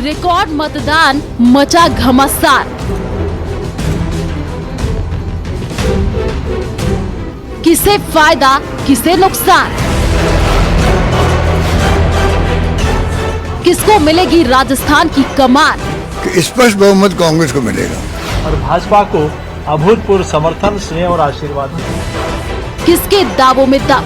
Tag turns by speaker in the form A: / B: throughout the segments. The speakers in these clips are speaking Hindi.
A: रिकॉर्ड मतदान, मचा घमासान। किसे फायदा, किसे नुकसान? किसको मिलेगी राजस्थान की कमान?
B: स्पष्ट बहुमत कांग्रेस को मिलेगा
C: और भाजपा को अभूतपूर्व समर्थन, स्नेह और आशीर्वाद।
A: किसके दावों में दम?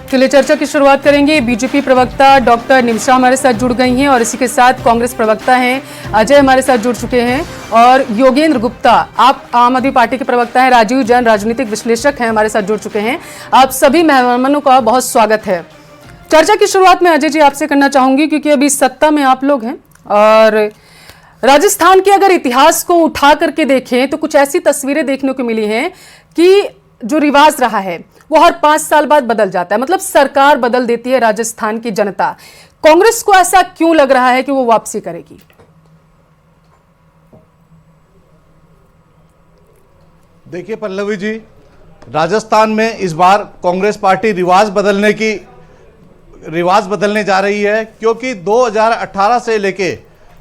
D: चलिए चर्चा की शुरुआत करेंगे। बीजेपी प्रवक्ता डॉक्टर निमिषा हमारे साथ जुड़ गई हैं और इसी के साथ कांग्रेस प्रवक्ता हैं अजय हमारे साथ जुड़ चुके हैं और योगेंद्र गुप्ता, आप आम आदमी पार्टी के प्रवक्ता हैं, राजीव जैन राजनीतिक विश्लेषक हैं, हमारे साथ जुड़ चुके हैं। आप सभी मेहमानों का बहुत स्वागत है। चर्चा की शुरुआत में अजय जी आपसे करना चाहूंगी क्योंकि अभी सत्ता में आप लोग हैं और राजस्थान के अगर इतिहास को उठा करके देखें तो कुछ ऐसी तस्वीरें देखने को मिली हैं कि जो रिवाज रहा है वो हर 5 साल बाद बदल जाता है, मतलब सरकार बदल देती है राजस्थान की जनता। कांग्रेस को ऐसा क्यों लग रहा है कि वो वापसी करेगी?
E: देखिए पल्लवी जी, राजस्थान में इस बार कांग्रेस पार्टी रिवाज बदलने जा रही है क्योंकि 2018 से लेके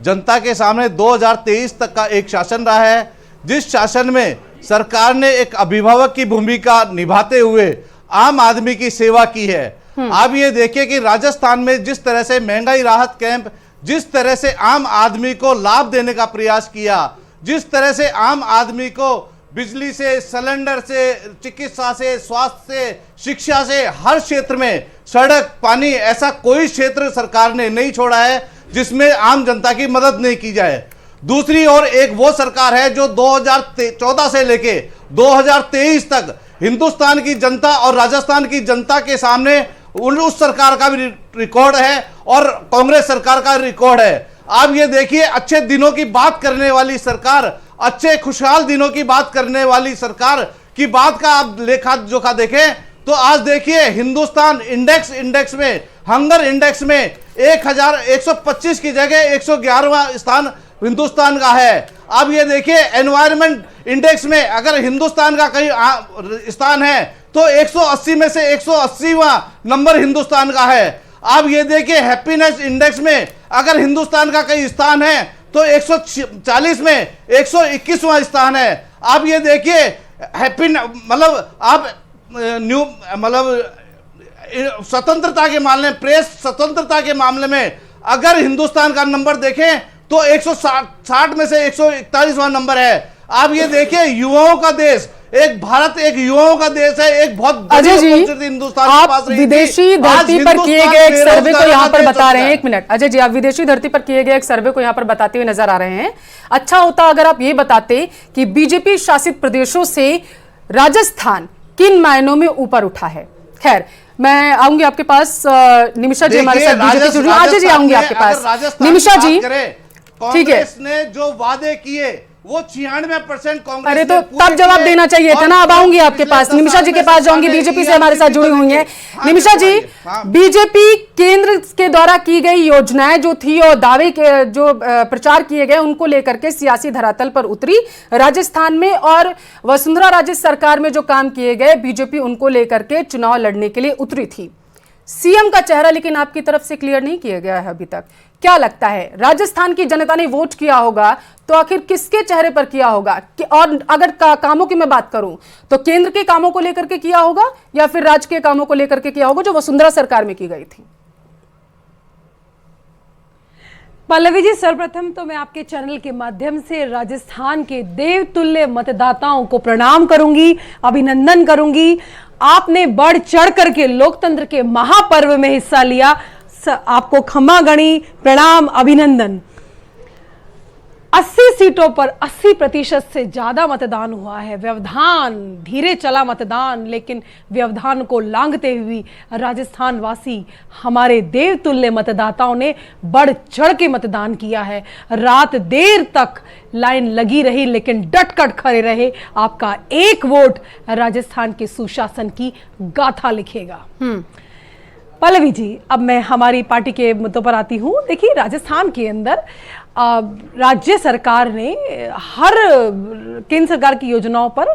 E: जनता के सामने 2023 तक का एक शासन रहा है, जिस शासन में सरकार ने एक अभिभावक की भूमिका निभाते हुए आम आदमी की सेवा की है। आप ये देखिए कि राजस्थान में जिस तरह से महंगाई राहत कैंप, जिस तरह से आम आदमी को लाभ देने का प्रयास किया, जिस तरह से आम आदमी को बिजली से, सिलेंडर से, चिकित्सा से, स्वास्थ्य से, शिक्षा से, हर क्षेत्र में, सड़क, पानी, ऐसा कोई क्षेत्र सरकार ने नहीं छोड़ा है जिसमें आम जनता की मदद नहीं की जाए। दूसरी ओर एक वो सरकार है जो 2014 से लेके 2023 तक हिंदुस्तान की जनता और राजस्थान की जनता के सामने उस सरकार का भी रिकॉर्ड है और कांग्रेस सरकार का रिकॉर्ड है। आप ये देखिए, अच्छे दिनों की बात करने वाली सरकार, अच्छे खुशहाल दिनों की बात करने वाली सरकार की बात का आप लेखा जोखा देखें तो आज देखिए हिंदुस्तान इंडेक्स में, हंगर इंडेक्स में 1125 की जगह 111वां स्थान हिंदुस्तान का है। अब ये देखिए एनवायरमेंट इंडेक्स में अगर हिंदुस्तान का कहीं स्थान है तो 180 में से 180वां नंबर हिंदुस्तान का है। अब ये देखिए हैप्पीनेस इंडेक्स में अगर हिंदुस्तान का कहीं स्थान है तो 140 में 121वां स्थान है। अब ये देखिए हैप्पी मतलब आप न्यू मतलब स्वतंत्रता के मामले में, प्रेस स्वतंत्रता के मामले में अगर हिंदुस्तान का नंबर देखें तो 160 में से 141वां नंबर है। आप ये देखिए युवाओं का देश, एक भारत एक युवाओं का देश है, एक बहुत
D: अजय जी,
E: हिंदुस्तान
D: आप
E: के पास रही
D: विदेशी धरती पर किए गए एक सर्वे को यहाँ पर बता रहे हैं। एक मिनट अजय जी, आप विदेशी धरती पर किए गए एक सर्वे को यहाँ पर बताते हुए नजर आ रहे हैं। अच्छा होता अगर आप ये बताते कि बीजेपी शासित प्रदेशों से राजस्थान किन मायनों में ऊपर उठा है। खैर, मैं आऊंगी आपके पास। निमिषा जी हमारे साथ बीजेपी, अजय जी आऊंगी आपके पास। निमिषा जी, ठीक है,
E: कांग्रेस ने जो वादे किए वो 96% कांग्रेस।
D: अरे तो तब जवाब देना चाहिए था ना। अब आऊंगी आपके पास, निमिषा जी के पास जाऊंगी, बीजेपी से हमारे साथ जुड़ी हुई हैं। निमिषा जी, बीजेपी केंद्र के द्वारा की गई योजनाएं जो थी और दावे के जो प्रचार किए गए उनको लेकर के सियासी धरातल पर उतरी राजस्थान में, और वसुंधरा राजे सरकार में जो काम किए गए बीजेपी उनको लेकर के चुनाव लड़ने के लिए उतरी थी। सीएम का चेहरा लेकिन आपकी तरफ से क्लियर नहीं किया गया है अभी तक। क्या लगता है, राजस्थान की जनता ने वोट किया होगा तो आखिर किसके चेहरे पर किया होगा? और अगर कामों की मैं बात करूं तो केंद्र के कामों को लेकर के किया होगा या फिर राज्य के कामों को लेकर के किया होगा जो वसुंधरा सरकार में की गई थी?
F: पल्लवी जी, सर्वप्रथम तो मैं आपके चैनल के माध्यम से राजस्थान के देवतुल्य मतदाताओं को प्रणाम करूंगी, अभिनंदन करूंगी। आपने बढ़ चढ़ करके लोकतंत्र के महापर्व में हिस्सा लिया, आपको खमा गणी, प्रणाम, अभिनंदन। 80 सीटों पर 80% से ज्यादा मतदान हुआ है। व्यवधान, धीरे चला मतदान, लेकिन व्यवधान को लांघते हुए राजस्थान वासी, हमारे देवतुल्य मतदाताओं ने बढ़ चढ़ के मतदान किया है। रात देर तक लाइन लगी रही लेकिन डट कर खड़े रहे। आपका एक वोट राजस्थान के सुशासन की गाथा लिखेगा। पल्लवी जी, अब मैं हमारी पार्टी के मुद्दों पर आती हूं। देखिए, राजस्थान के अंदर राज्य सरकार ने हर केंद्र सरकार की योजनाओं पर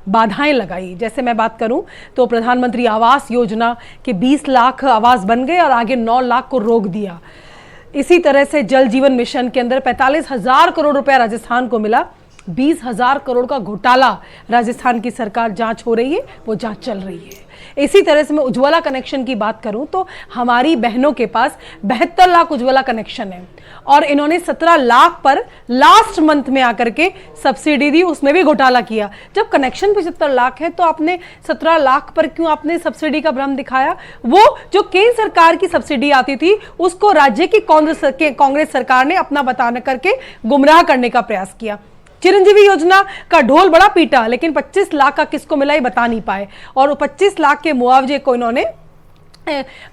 F: बाधाएं लगाई। जैसे मैं बात करूं तो प्रधानमंत्री आवास योजना के 20 लाख आवास बन गए और आगे 9 लाख को रोक दिया। इसी तरह से जल जीवन मिशन के अंदर 45,000 करोड़ रुपया राजस्थान को मिला। 20,000 करोड़ का घोटाला राजस्थान की सरकार जांच हो रही है, वो जांच चल रही है। इसी तरह से मैं उज्ज्वला कनेक्शन की बात करूं तो हमारी बहनों के पास 72 लाख उज्ज्वला कनेक्शन है और इन्होंने 17 लाख पर लास्ट मंथ में आकर के सब्सिडी दी, उसमें भी घोटाला किया। जब कनेक्शन 75 लाख है तो आपने 17 लाख पर क्यों आपने सब्सिडी का भ्रम दिखाया? वो जो केंद्र सरकार की सब्सिडी आती थी उसको राज्य की कांग्रेस सरकार ने अपना बताने करके गुमराह करने का प्रयास किया। चिरंजीवी योजना का ढोल बड़ा पीटा, लेकिन 25 लाख का किसको मिला ये बता नहीं पाए और वो 25 लाख के मुआवजे को इन्होंने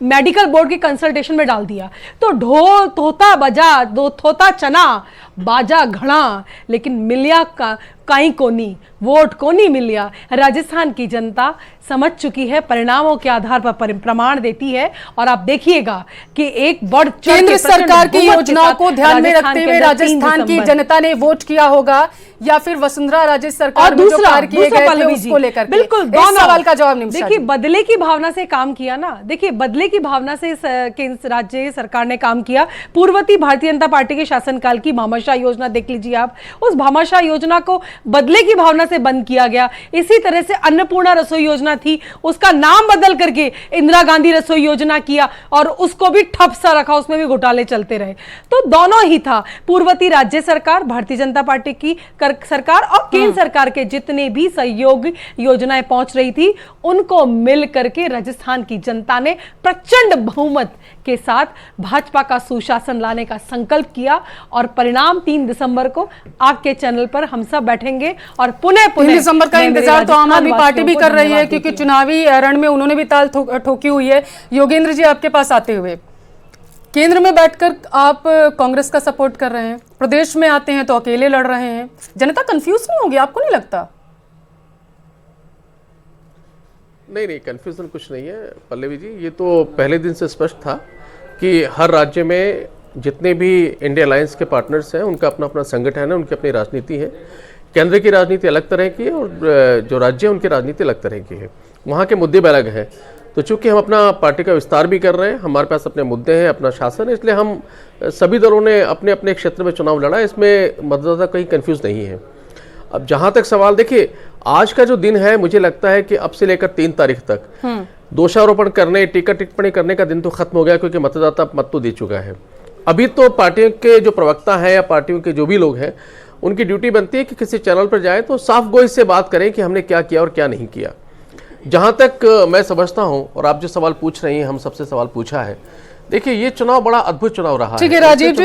F: मेडिकल बोर्ड के कंसल्टेशन में डाल दिया। तो ढोल तोता बजा, दो थोता चना बाजा घड़ा, लेकिन मिलिया का काई कोनी, वोट कोनी मिलिया। राजस्थान की जनता समझ चुकी है, परिणामों के आधार पर प्रमाण देती है और आप देखिएगा कि एक बढ़
D: केंद्र सरकार की योजनाओं को ध्यान में रखते हुए राजस्थान की जनता ने वोट किया होगा या फिर वसुंधरा राजे सरकार में जो कार्य किए गए थे उसको लेकर?
F: बिल्कुल,
D: इस सवाल का जवाब निमिषा।
F: देखिए, बदले की भावना से काम किया ना। देखिए, बदले की भावना से केंद्र राज्य सरकार ने काम किया। पूर्ववर्ती भारतीय जनता पार्टी के शासनकाल की भामाशाह योजना देख लीजिए आप, उस भामाशाह योजना को बदले की भावना से बंद किया गया। इसी तरह से अन्नपूर्णा रसोई योजना थी, उसका नाम बदल करके इंदिरा गांधी रसोई योजना किया और उसको भी ठप सा रखा, उसमें भी घोटाले चलते रहे। तो दोनों ही था, पूर्ववर्ती राज्य सरकार भारतीय जनता पार्टी की सरकार और केंद्र सरकार के जितने भी सहयोग योजनाएं पहुंच रही थी उनको मिल करके राजस्थान की जनता ने प्रचंड बहुमत के साथ भाजपा का सुशासन लाने का संकल्प किया और परिणाम 3 दिसंबर को आपके चैनल पर हम सब बैठेंगे और पुनः
D: 3 दिसंबर का इंतजार तो आम आदमी पार्टी भी कर रही है, क्योंकि चुनावी रण में उन्होंने भी ताल ठोकी हुई है। योगेंद्र जी, आपके पास आते हुए, केंद्र में बैठकर आप कांग्रेस का सपोर्ट कर रहे हैं, प्रदेश में आते हैं तो अकेले लड़ रहे हैं, जनता कंफ्यूज नहीं होगी? आपको नहीं लगता?
G: नहीं, कंफ्यूजन कुछ नहीं है पल्लवी जी। ये तो पहले दिन से स्पष्ट था कि हर राज्य में जितने भी इंडिया अलायंस के पार्टनर्स हैं उनका अपना अपना संगठन है, उनकी अपनी राजनीति है। केंद्र की राजनीति अलग तरह की है और जो राज्य है उनकी राजनीति अलग तरह की है, वहाँ के मुद्दे भी अलग हैं। तो चूंकि हम अपना पार्टी का विस्तार भी कर रहे हैं, हमारे पास अपने मुद्दे हैं, अपना शासन है, इसलिए हम सभी दलों ने अपने अपने क्षेत्र में चुनाव लड़ा, इसमें मतदाता कहीं कंफ्यूज नहीं है। अब जहाँ तक सवाल, देखिए आज का जो दिन है मुझे लगता है कि अब से लेकर 3 तारीख तक दोषारोपण करने, टीका टिप्पणी करने का दिन तो खत्म हो गया, क्योंकि मतदाता मत तो दे चुका है। अभी तो पार्टियों के जो प्रवक्ता हैं या पार्टियों के जो भी लोग हैं उनकी ड्यूटी बनती है कि किसी चैनल पर जाए तो साफ गोई से बात करें कि हमने क्या किया और क्या नहीं किया। जहां तक मैं समझता हूं, और आप जो सवाल पूछ रही हैं, हम सबसे सवाल पूछा है, देखिए ये चुनाव बड़ा अद्भुत चुनाव रहा है।
D: ठीक है राजीव जी,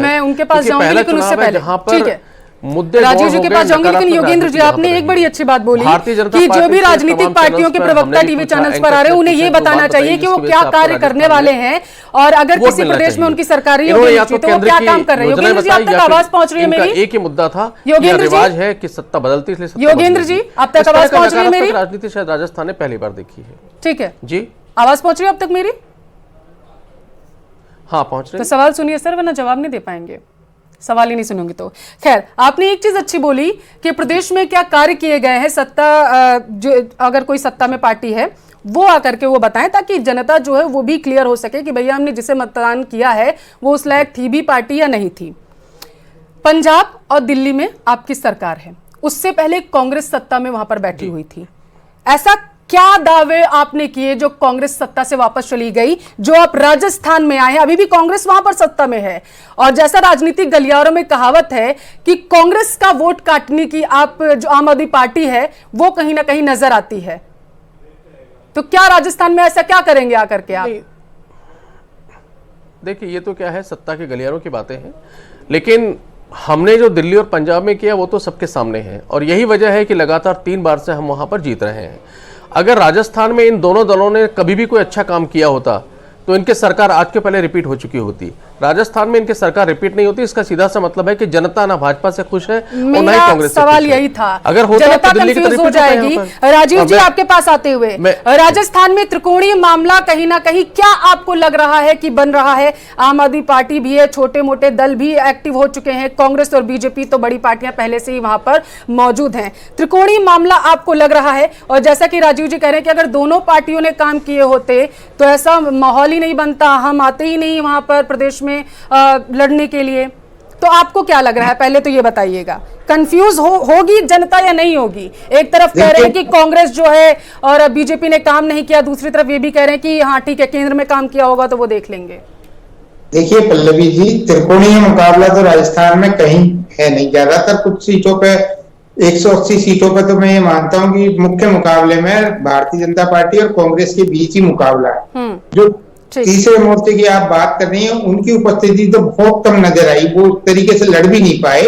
D: मैं उनके पास जाऊंगी, लेकिन उससे पहले
G: जहां पर मुद्दे
D: राजीव जी के पास जाऊंगे, लेकिन योगेंद्र जी आपने एक बड़ी अच्छी बात बोली कि जो भी राजनीतिक पार्टियों के प्रवक्ता टीवी चैनल्स पर आ रहे हैं उन्हें ये बताना चाहिए कि वो क्या कार्य करने वाले हैं और अगर किसी प्रदेश में उनकी सरकारी योजना तो वो क्या काम कर रहे हैं। योगेंद्र जी, आप तक आवाज पहुंच रही है मेरी?
G: एक ही मुद्दा था,
D: योगेंद्र
G: रिवाज है कि सत्ता बदलती, इसलिए
D: योगेंद्र जी आप तक आवाज पहुंच रही है मेरी?
G: राजनीति शायद राजस्थान ने पहली बार देखी है।
D: ठीक है
G: जी,
D: आवाज पहुंच रही है अब तक मेरी?
G: हाँ पहुंच रही है।
D: तो सवाल सुनिए सर, वरना जवाब नहीं दे पाएंगे, सवाल ही नहीं सुनोगे तो। खैर, आपने एक चीज अच्छी बोली कि प्रदेश में क्या कार्य किए गए हैं, सत्ता जो अगर कोई सत्ता में पार्टी है वो आकर के वो बताएं, ताकि जनता जो है वो भी क्लियर हो सके कि भैया हमने जिसे मतदान किया है वो उस लायक थी भी पार्टी या नहीं थी। पंजाब और दिल्ली में आपकी सरकार है, उससे पहले कांग्रेस सत्ता में वहां पर बैठी हुई थी। ऐसा क्या दावे आपने किए जो कांग्रेस सत्ता से वापस चली गई, जो आप राजस्थान में आए हैं, अभी भी कांग्रेस वहां पर सत्ता में है, और जैसा राजनीतिक गलियारों में कहावत है कि कांग्रेस का वोट काटने की आप जो आम आदमी पार्टी है वो कहीं ना कहीं नजर आती है, तो क्या राजस्थान में ऐसा क्या करेंगे आकर के आप?
G: देखिए ये तो क्या है, सत्ता के गलियारों की बातें हैं, लेकिन हमने जो दिल्ली और पंजाब में किया वो तो सबके सामने है, और यही वजह है कि लगातार 3 बार से हम वहां पर जीत रहे हैं। अगर राजस्थान में इन दोनों दलों ने कभी भी कोई अच्छा काम किया होता तो इनकी सरकार आज के पहले रिपीट हो चुकी होती। राजस्थान में इनकी सरकार रिपीट नहीं होती, इसका सीधा सा मतलब है कि जनता ना भाजपा से खुश है और ना ही
D: मेरा
G: कांग्रेस से
D: सवाल
G: खुश है।
D: यही था,
G: अगर होता है
D: जनता
G: तो दिल्ली की
D: कंफ्यूज
G: तरफ
D: हो जाएगी। राजीव जी, आपके पास आते हुए, राजस्थान में त्रिकोणीय मामला कहीं ना कहीं क्या आपको लग रहा है कि बन रहा है? आम आदमी पार्टी भी है, छोटे मोटे दल भी एक्टिव हो चुके हैं, कांग्रेस और बीजेपी तो बड़ी पार्टियां पहले से ही वहां पर मौजूद हैं। त्रिकोणीय मामला आपको लग रहा है? और जैसा कि राजीव जी कह रहे हैं कि अगर दोनों पार्टियों ने काम किए होते तो ऐसा माहौल ही नहीं बनता, हम आते ही नहीं वहां पर प्रदेश में लड़ने के लिए। तो आपको क्या लग रहा है, पहले तो ये बताइएगा, कंफ्यूज होगी जनता या नहीं होगी? एक तरफ कह रहे हैं कि कांग्रेस जो है और बीजेपी ने काम नहीं किया, दूसरी तरफ ये भी कह रहे हैं कि हाँ ठीक है, केंद्र में काम किया होगा तो वो देख लेंगे।
H: देखिए पल्लवी जी, त्रिकोणीय मुकाबला तो राजस्थान में कहीं है नहीं। ज्यादातर कुछ सीटों पे, 180 सीटों पे तो मैं ये मानता हूँ कि मुख्य मुकाबले में भारतीय जनता पार्टी और कांग्रेस के बीच ही मुकाबला है। जो तीसरे मोर्चे की आप बात कर रही हैं, उनकी उपस्थिति तो बहुत कम नजर आई, वो उस तरीके से लड़ भी नहीं पाए।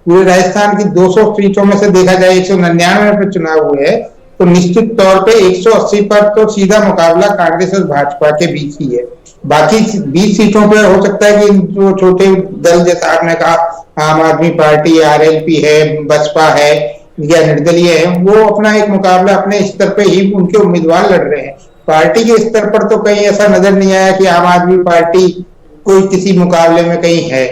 H: पूरे राजस्थान की 200 सीटों में से देखा जाए 199 पे चुनाव हुए हैं, तो निश्चित तौर पे 180 पर तो सीधा मुकाबला कांग्रेस और भाजपा के बीच ही है। बाकी 20 सीटों पे हो सकता है कि जो छोटे दल, जैसा आपने कहा, आम आदमी पार्टी, आरएलपी है, बसपा है या निर्दलीय है, वो अपना एक मुकाबला अपने स्तर पे ही उनके उम्मीदवार लड़ रहे हैं। पार्टी के स्तर पर तो कहीं ऐसा नजर नहीं आया कि आम आदमी पार्टी कोई किसी मुकाबले में कहीं है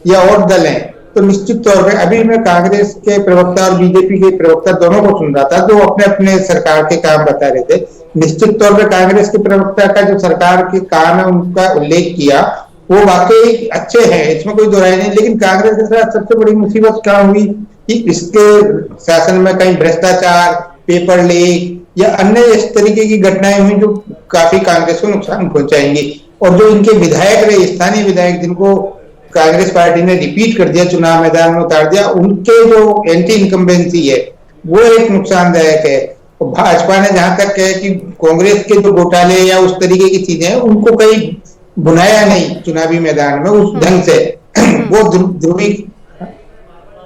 H: या और दल हैं। तो निश्चित तौर पे अभी मैं कांग्रेस के प्रवक्ता और बीजेपी के प्रवक्ता दोनों को सुन रहा था, जो अपने अपने सरकार के काम बता रहे थे। निश्चित तौर पे कांग्रेस के प्रवक्ता का जो सरकार के काम है उनका उल्लेख किया, वो वाकई अच्छे हैं, इसमें कोई दोहराई नहीं। लेकिन कांग्रेस के साथ सबसे बड़ी मुसीबत क्या हुई कि इसके शासन में कहीं भ्रष्टाचार, पेपर लीक या अन्य इस तरीके की घटनाएं हुई जो काफी कांग्रेस को नुकसान पहुंचाएंगी। और जो इनके विधायक रहे, स्थानीय विधायक जिनको कांग्रेस पार्टी ने रिपीट कर दिया, चुनाव मैदान में उतार दिया, उनके जो एंटी इनकम्बेंसी है वो एक नुकसानदायक है। और भाजपा ने जहां तक है कि कांग्रेस के जो घोटाले या उस तरीके की चीजें हैं उनको कहीं बुनाया नहीं चुनावी मैदान में उस ढंग से। वो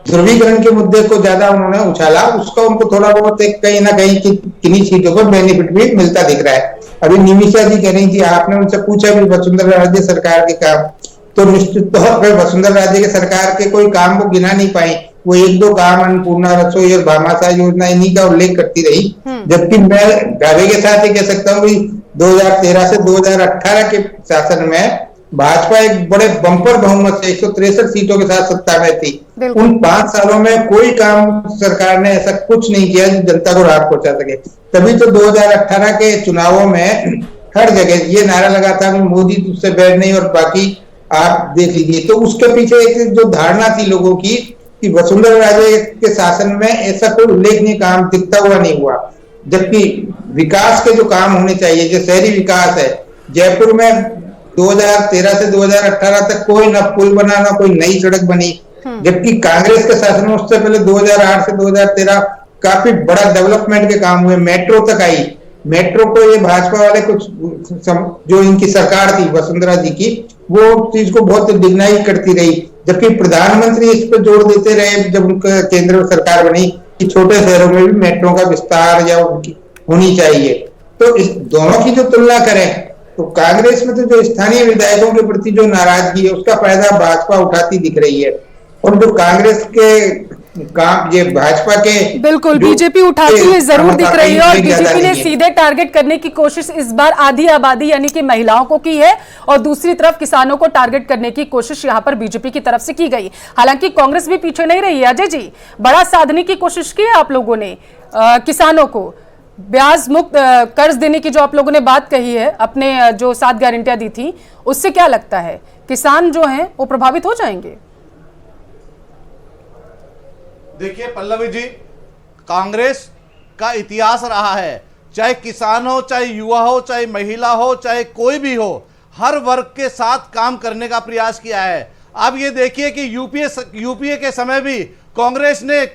H: ध्रुवीकरण के मुद्दे को ज्यादा उन्होंने उछाला, उसका उनको थोड़ा बहुत एक कहीं ना कहीं किन्हीं सीटों पर बेनिफिट भी मिलता दिख रहा है। अभी निमिषा जी कह रही थी, आपने उनसे पूछा भी वसुंधरा राजे सरकार के काम, तो निश्चित तौर पर वसुंधरा राजे के सरकार के कोई काम को गिना नहीं पाई। वो 1-2 काम, अन्नपूर्णा रसोई और भामाशाह योजना, इन्हीं का उल्लेख करती रही। जबकि मैं दावे के साथ ही कह सकता हूँ कि 2013 से 2018 के शासन में भाजपा एक बड़े बम्पर बहुमत से 163 सीटों के साथ सत्ता में थी। उन 5 सालों में कोई काम सरकार ने ऐसा कुछ नहीं किया जो जनता को राहत पहुंचा सके। तभी तो 2018 के चुनावों में हर जगह ये नारा लगा था कि मोदी तुझसे बैर नहीं, और बाकी आप देख लीजिए। तो उसके पीछे एक जो धारणा थी लोगों की कि वसुंधरा राजे के शासन में ऐसा कोई उल्लेखनीय काम दिखता हुआ नहीं हुआ। जबकि विकास के जो काम होने चाहिए, जो शहरी विकास है, जयपुर में 2013 से 2018 तक कोई ना पुल बना, ना कोई नई सड़क बनी। जबकि कांग्रेस के शासन में उससे पहले 2008 से 2013 काफी बड़ा डेवलपमेंट के काम हुए, मेट्रो तक आई। मेट्रो को ये भाजपा वाले कुछ जो इनकी सरकार थी वसुंधरा जी की, वो चीज को बहुत डिग्नाई करती रही। जबकि प्रधानमंत्री इस पर जोर देते रहे जब उनका केंद्र सरकार बनी कि छोटे शहरों में भी मेट्रो का विस्तार या होनी चाहिए। तो इस दोनों की जो तुलना करें तो कांग्रेस में तो जो स्थानीय विधायकों के प्रति जो नाराजगी है उसका फायदा भाजपा उठाती दिख रही है। और जो कांग्रेस के काम, ये भाजपा के
D: बिल्कुल बीजेपी उठाती है जरूर दिख रही है। और बीजेपी ने सीधे टारगेट करने की कोशिश इस बार आधी आबादी यानी कि महिलाओं को की है, और दूसरी तरफ किसानों को टारगेट करने की कोशिश यहां पर बीजेपी की तरफ से की गई। हालांकि कांग्रेस भी पीछे नहीं रही है। अजय जी, बड़ा साधने की कोशिश की है आप लोगों ने, किसानों को ब्याज मुक्त कर्ज देने की जो आप लोगों ने बात कही है, अपने जो 7 गारंटियां दी थी, उससे क्या लगता है किसान जो हैं वो प्रभावित हो जाएंगे?
E: देखिए पल्लवी जी, कांग्रेस का इतिहास रहा है, चाहे किसान हो, चाहे युवा हो, चाहे महिला हो, चाहे कोई भी हो, हर वर्ग के साथ काम करने का प्रयास किया है। अब ये देखिए कि यूपीए के समय भी कांग्रेस ने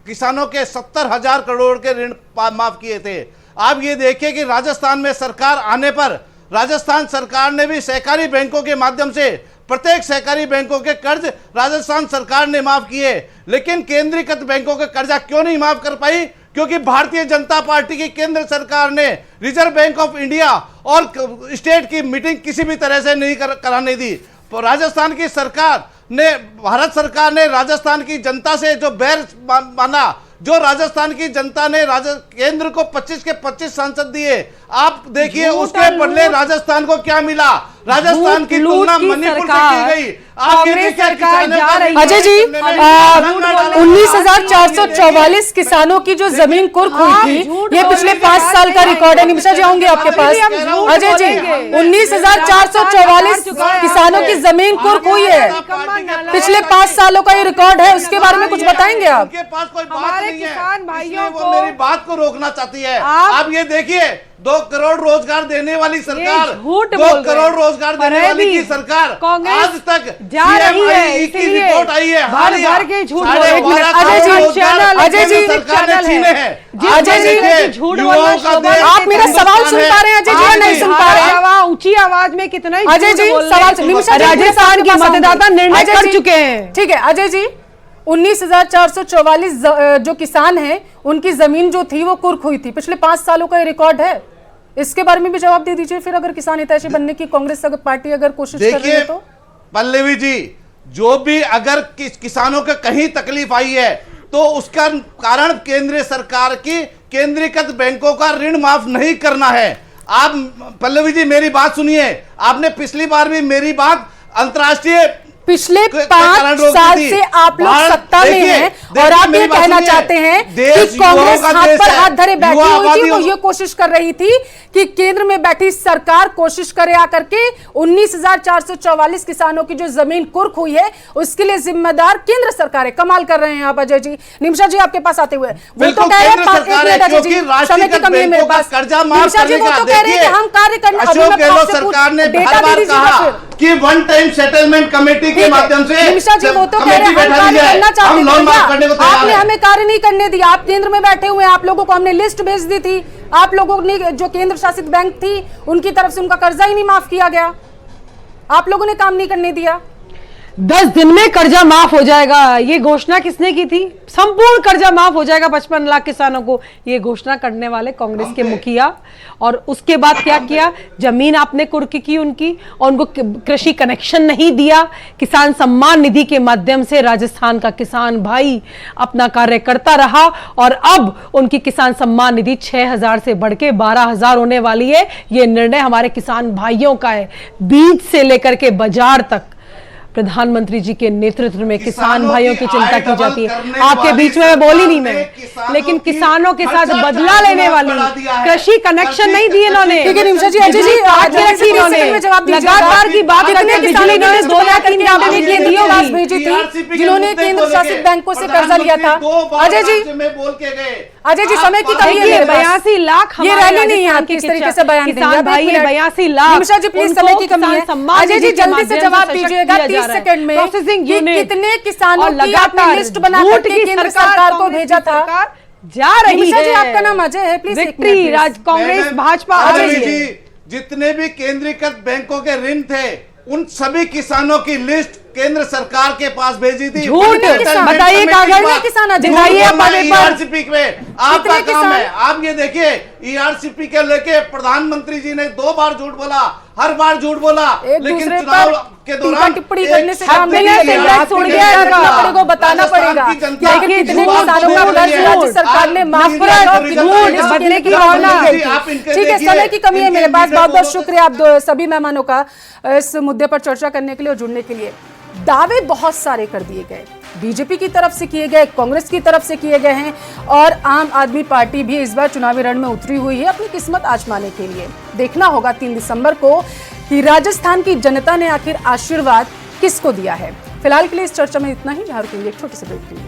E: किसानों के 70,000 करोड़ के ऋण माफ किए थे। अब ये देखिए कि राजस्थान में सरकार आने पर राजस्थान सरकार ने भी सहकारी बैंकों के माध्यम से प्रत्येक सहकारी बैंकों के कर्ज राजस्थान सरकार ने माफ किए। लेकिन केंद्रीकृत बैंकों के कर्जा क्यों नहीं माफ कर पाई? क्योंकि भारतीय जनता पार्टी की केंद्र सरकार ने रिजर्व बैंक ऑफ इंडिया और स्टेट की मीटिंग किसी भी तरह से नहीं कराने दी। राजस्थान की सरकार ने, भारत सरकार ने राजस्थान की जनता से जो बैर माना, जो राजस्थान की जनता ने केंद्र को 25 के 25 सांसद दिए, आप देखिए उसके बदले राजस्थान को क्या मिला। राजस्थान की तुलना मणिपुर से की गई।
F: कांग्रेस सरकार जा रही है।
D: अजय जी, 19,444 किसानों की जो जमीन कुर्क हुई थी, ये पिछले 5 साल का रिकॉर्ड है। निमिषा जी होंगे आपके पास। अजय जी, 19,444 किसानों की जमीन कुर्क हुई है, पिछले 5 सालों का ये रिकॉर्ड है, उसके बारे में कुछ बताएंगे आप?
E: उनके पास कोई बात नहीं है,
F: किसान भाइयों
E: इसलिए वो
F: को
E: मेरी बात को रोकना चाहती है।
F: आप
E: आप ये देखिए, 2 करोड़ रोजगार देने वाली सरकार,
F: झूठ
E: 2
F: बोल
E: करोड़ रोजगार देने वाली की सरकार
F: कांग्रेस
E: आज तक
F: जा रही है,
E: CMI की
F: इसलिए
E: रिपोर्ट आई है,
F: भर भर के झूठ बोल रहे हैं।
E: अजय जी,
D: अजय जी,
E: सरकार ने छीने हैं।
D: अजय जी,
F: झूठ
D: आप मेरा सवाल सुन पा रहे हैं अजय जी या नहीं सुन पा रहे हैं?
F: ऊंची आवाज में कितना
D: अजय जी, सवाल
F: राजस्थान के मतदाता निर्णय कर चुके हैं।
D: ठीक है अजय जी, 19,444 जो किसान हैं उनकी जमीन जो थी वो कुर्क हुई थी, पिछले 5 सालों का ये रिकॉर्ड है। इसके बारे में भी जवाब दे दीजिए फिर, अगर किसान हितैषी बनने की कांग्रेस पार्टी अगर कोशिश कर रही है तो।
E: पल्लवी जी, जो भी अगर किसानों को कहीं तकलीफ आई है तो उसका कारण केंद्र सरकार की केंद्रीकृत बैंकों का ऋण माफ नहीं करना है। आप पल्लवी जी मेरी बात सुनिए, आपने पिछली बार भी मेरी बात अंतर्राष्ट्रीय
D: पिछले 5 साल से आप लोग सत्ता में हैं और आप ये कहना चाहते हैं कि कांग्रेस हाथ पर हाथ धरे बैठी हुई थी, वो ये कोशिश कर रही थी कि केंद्र में बैठी सरकार कोशिश करे आकर के 19,444 किसानों की जो जमीन कुर्क हुई है उसके लिए जिम्मेदार केंद्र सरकार है। कमाल कर रहे हैं आप अजय जी। निमिषा जी आपके पास आते हुए वो तो कह रहे हैं, समय की कमी है मेरे पास। निमिषा जी वो तो कह रहे हैं कि हम कार्य करना,
E: अशोक गहलोत सरकार ने हर बार कहा कि वन टाइम सेटलमेंट कमेटी के माध्यम से
D: निमिषा जी वो तो कह रहे हैं हम कार्य करना चाहते थे, आपने हमें कार्य नहीं करने दिया। आप केंद्र में बैठे हुए हैं, आप लोगों को हमने लिस्ट भेज दी थी, आप लोगों ने जो केंद्र शासित बैंक थी उनकी तरफ से उनका कर्जा ही नहीं माफ किया गया, आप लोगों ने काम नहीं करने दिया।
F: 10 दिन में कर्जा माफ हो जाएगा, ये घोषणा किसने की थी? संपूर्ण कर्जा माफ हो जाएगा 55 लाख किसानों को, ये घोषणा करने वाले कांग्रेस के मुखिया। और उसके बाद क्या किया? जमीन आपने कुर्की की उनकी, और उनको कृषि कनेक्शन नहीं दिया। किसान सम्मान निधि के माध्यम से राजस्थान का किसान भाई अपना कार्य करता रहा और अब उनकी किसान सम्मान निधि 6,000 से बढ़ के 12,000 होने वाली है। ये निर्णय हमारे किसान भाइयों का है, बीज से लेकर के बाजार तक प्रधानमंत्री जी के नेतृत्व में किसान भाइयों की चिंता की जाती है। आपके बीच में बोली नहीं मैं, लेकिन किसानों के साथ बदला लेने वाली कृषि कनेक्शन नहीं दिए इन्होंने।
D: ठीक है निमिषा जी, अजय जी
F: लगातार की बात करके बिजली इन्होंने 2 लाख की आमदनी के लिए
D: भेजी थी जिन्होंने केंद्र शासित बैंकों से कर्जा लिया था। अजय जी, अजय जी समय की कमी है,
F: 82 लाख
D: ये रैली नहीं है आपकी इस तरीके से बयान
F: किसान भाई है। 82 लाख।
D: निमिषा जी प्लीज समय की कमी है, अजय जी जल्दी से जवाब दीजिएगा 30 सेकंड में कि कितने किसानों की आपने लिस्ट बना करके केंद्र सरकार को भेजा था?
F: जा रही है।
D: निमिषा जी आपका नाम अजय है, प्लीज।
F: विक्ट्री कांग्रेस भाजपा
E: जितने भी केंद्रीकृत बैंकों के ऋण थे उन सभी किसानों की लिस्ट केंद्र सरकार के पास भेजी थी।
F: झूठ बताइए, कागज
D: किसान
F: दिखाइए
E: ईआरसीपी में आपका काम है। आप ये देखिए ईआरसीपी के लेके प्रधानमंत्री जी ने 2 बार झूठ बोला, हर बार झूठ बोला, लेकिन चुनाव के दौरान
D: टिप्पणी करने से काम नहीं पड़ेगा, बताना पड़ेगा लेकिन कितने किसानों का कर्ज राज्य सरकार ने माफ बदलने की भावना। ठीक है, समय की कमी है मेरे पास। बहुत बहुत शुक्रिया आप सभी मेहमानों का इस मुद्दे पर चर्चा करने के लिए और जुड़ने के लिए। दावे बहुत सारे कर दिए गए, बीजेपी की तरफ से किए गए, कांग्रेस की तरफ से किए गए हैं और आम आदमी पार्टी भी इस बार चुनावी रण में उतरी हुई है अपनी किस्मत आजमाने के लिए। देखना होगा 3 दिसंबर को कि राजस्थान की जनता ने आखिर आशीर्वाद किसको दिया है। फिलहाल के लिए इस चर्चा में इतना ही। बिहार के लिए एक छोटे से ब्रेक के लिए।